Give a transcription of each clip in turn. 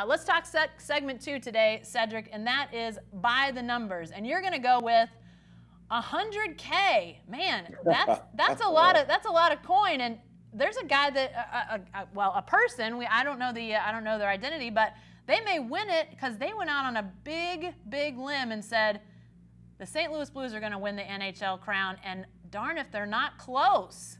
Let's talk segment 2 today, Cedric, and that is by the numbers. And you're going to go with $100K. Man, that's a lot of coin. And there's a guy that a person. I don't know their identity, but they may win it because they went out on a big limb and said the St. Louis Blues are going to win the NHL crown. And darn if they're not close.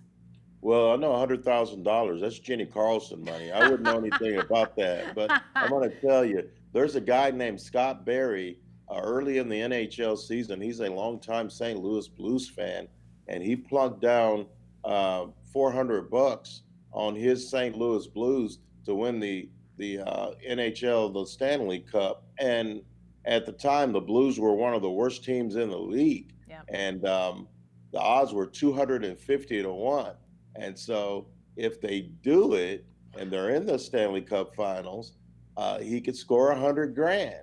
Well, I know $100,000. That's Jenny Carlson money. I wouldn't know anything about that. But I'm going to tell you, there's a guy named Scott Barry early in the NHL season. He's a longtime St. Louis Blues fan, and he plunked down $400 on his St. Louis Blues to win the NHL, the Stanley Cup. And at the time, the Blues were one of the worst teams in the league. Yep. And the odds were 250 to 1. And so if they do it and they're in the Stanley Cup finals, he could score $100,000.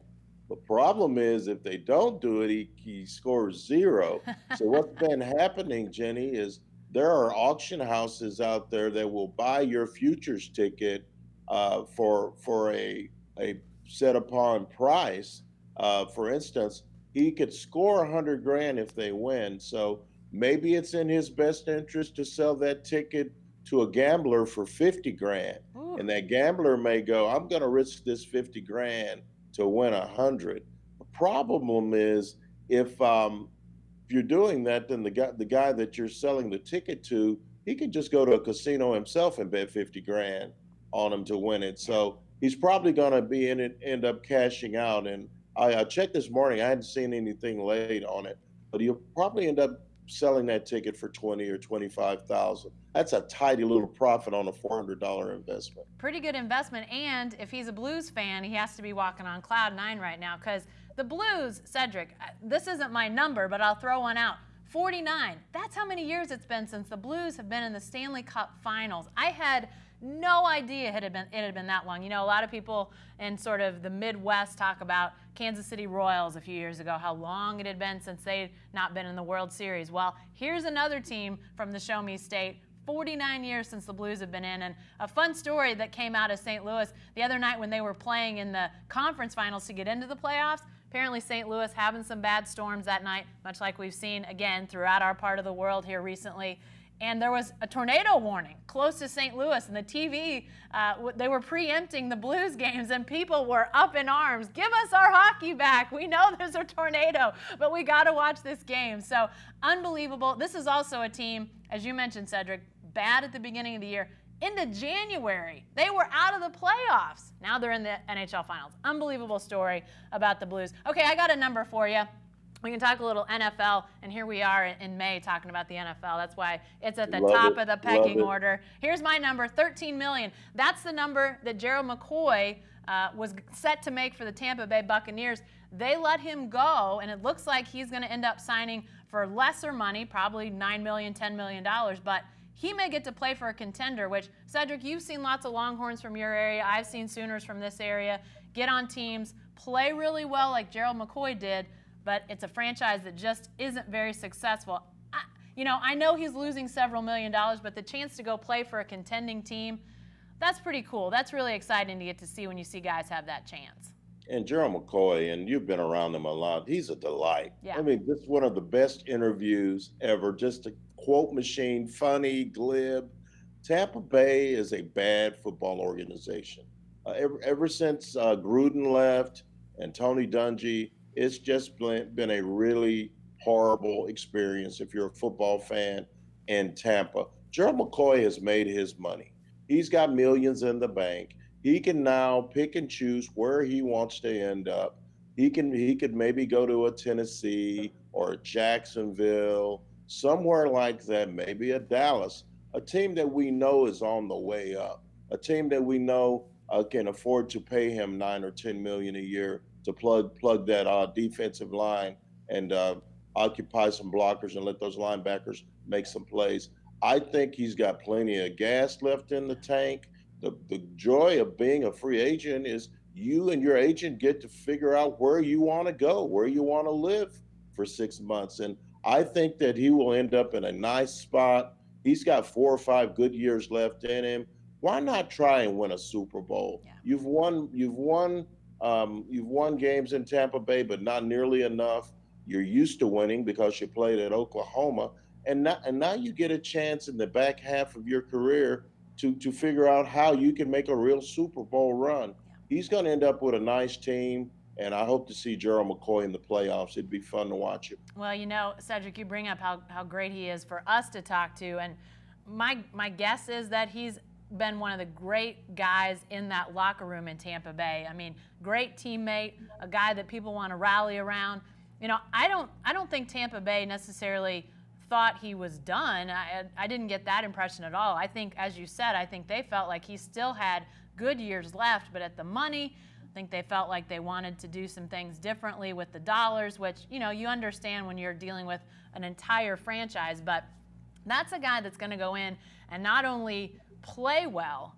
The problem is if they don't do it, he scores zero. So what's been happening, Jenny, is there are auction houses out there that will buy your futures ticket for a set upon price. For instance, he could score $100,000 if they win. So maybe it's in his best interest to sell that ticket to a gambler for $50,000. And that gambler may go, I'm going to risk this $50,000 to win 100. The problem is if you're doing that, then the guy that you're selling the ticket to, he could just go to a casino himself and bet $50,000 on him to win it. So he's probably going to end up cashing out. And I checked this morning. I hadn't seen anything late on it, but he'll probably end up selling that ticket for $20,000 or $25,000. That's a tidy little profit on a $400 investment. Pretty good investment. And if he's a Blues fan, he has to be walking on cloud 9 right now because the Blues, Cedric, this isn't my number, but I'll throw one out. 49. That's how many years it's been since the Blues have been in the Stanley Cup Finals. I had no idea it had been that long. You know, a lot of people in sort of the Midwest talk about Kansas City Royals a few years ago, how long it had been since they'd not been in the World Series. Well, here's another team from the Show Me State, 49 years since the Blues have been in. And a fun story that came out of St. Louis the other night when they were playing in the conference finals to get into the playoffs. Apparently St. Louis having some bad storms that night, much like we've seen, again, throughout our part of the world here recently. And there was a tornado warning close to St. Louis, and the TV, they were preempting the Blues games, and people were up in arms. Give us our hockey back. We know there's a tornado, but we got to watch this game. So unbelievable. This is also a team, as you mentioned, Cedric, bad at the beginning of the year. Into January, they were out of the playoffs. Now they're in the NHL Finals. Unbelievable story about the Blues. Okay, I got a number for you. We can talk a little NFL, and here we are in May talking about the NFL. That's why it's at the top of the pecking order. Here's my number, $13 million. That's the number that Gerald McCoy was set to make for the Tampa Bay Buccaneers. They let him go, and it looks like he's going to end up signing for lesser money, probably $9 million, $10 million, but he may get to play for a contender, which, Cedric, you've seen lots of Longhorns from your area. I've seen Sooners from this area get on teams, play really well like Gerald McCoy did, but it's a franchise that just isn't very successful. I know he's losing several $1 million, but the chance to go play for a contending team, that's pretty cool. That's really exciting to get to see when you see guys have that chance. And Gerald McCoy, and you've been around him a lot, he's a delight. Yeah. I mean, this is one of the best interviews ever, just a quote machine, funny, glib. Tampa Bay is a bad football organization. Ever since Gruden left and Tony Dungy, it's just been a really horrible experience if you're a football fan in Tampa. Gerald McCoy has made his money. He's got millions in the bank. He can now pick and choose where he wants to end up. He could maybe go to a Tennessee or a Jacksonville, somewhere like that, maybe a Dallas, a team that we know is on the way up, a team that we know can afford to pay him $9 or $10 million a year to plug that defensive line and occupy some blockers and let those linebackers make some plays. I think he's got plenty of gas left in the tank. The joy of being a free agent is you and your agent get to figure out where you want to go, where you want to live for 6 months. And I think that he will end up in a nice spot. He's got 4 or 5 good years left in him. why not try and win a Super Bowl? Yeah. You've won games in Tampa Bay, but not nearly enough. You're used to winning because you played at Oklahoma, and now you get a chance in the back half of your career to figure out how you can make a real Super Bowl run. Yeah. He's going to end up with a nice team, and I hope to see Gerald McCoy in the playoffs. It'd be fun to watch him. Well, Cedric, you bring up how great he is for us to talk to, and my guess is that he's been one of the great guys in that locker room in Tampa Bay. I mean, great teammate, a guy that people want to rally around. I don't think Tampa Bay necessarily thought he was done. I didn't get that impression at all. I think, as you said, I think they felt like he still had good years left, but at the money, I think they felt like they wanted to do some things differently with the dollars, which, you understand when you're dealing with an entire franchise. But that's a guy that's going to go in and not only play well,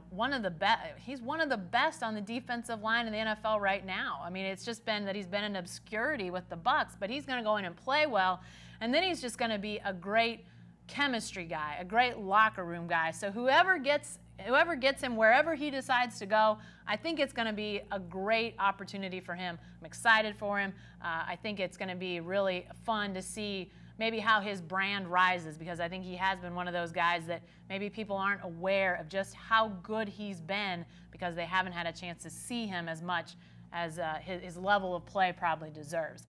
one of the best. He's one of the best on the defensive line in the NFL right now. I mean, it's just been that he's been in obscurity with the Bucs, but he's going to go in and play well, and then he's just going to be a great chemistry guy, a great locker room guy. So whoever gets him wherever he decides to go, I think it's going to be a great opportunity for him. I'm excited for him. I think it's going to be really fun to see maybe how his brand rises, because I think he has been one of those guys that maybe people aren't aware of just how good he's been because they haven't had a chance to see him as much as his level of play probably deserves.